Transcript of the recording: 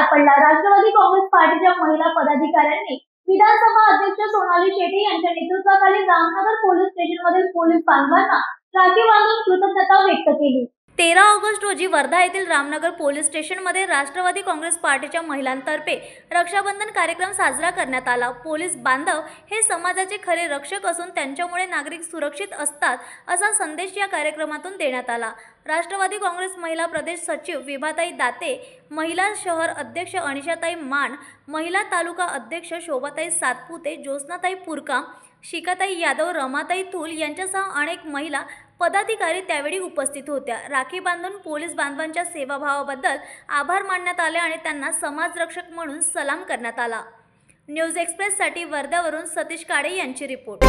सापडला। राष्ट्रवादी काँग्रेस पार्टीच्या महिला पदाधिकाऱ्यांनी विधानसभा अध्यक्ष सोनाली शेटे यांच्या नेतृत्वाखाली रामनगर पोलीस स्टेशनमधील पोलीस बांधवांना राखी बांधून कृतज्ञता व्यक्त केली। 13 ऑगस्ट रोजी वर्धा येथील रामनगर पोलीस स्टेशनमध्ये राष्ट्रवादी काँग्रेस पार्टीच्या महिलांतर्फे रक्षाबंधन कार्यक्रम साजरा करण्यात आला। पोलीस बांधव हे समाजाचे खरे रक्षक असून त्यांच्यामुळे नागरिक सुरक्षित असतात असा संदेश या कार्यक्रमातून देण्यात आला। राष्ट्रवादी काँग्रेस महिला प्रदेश सचिव विभाताई दाते, महिला शहर अध्यक्ष अनिशाताई मान, महिला तालुका अध्यक्ष शोभाताई सातपुते, ज्योत्स्नाताई पुरका, शिकाताई यादव, रमाताई थूल यांच्यासह अनेक महिला पदाधिकारी त्यावेळी उपस्थित होत्या। राखी बांधून पोलीस बांधवांच्या सेवाभावाबद्दल आभार मानण्यात आले आणि त्यांना समाजरक्षक म्हणून सलाम करण्यात आला। न्यूज एक्सप्रेससाठी वर्ध्यावरून सतीश काळे यांची रिपोर्ट।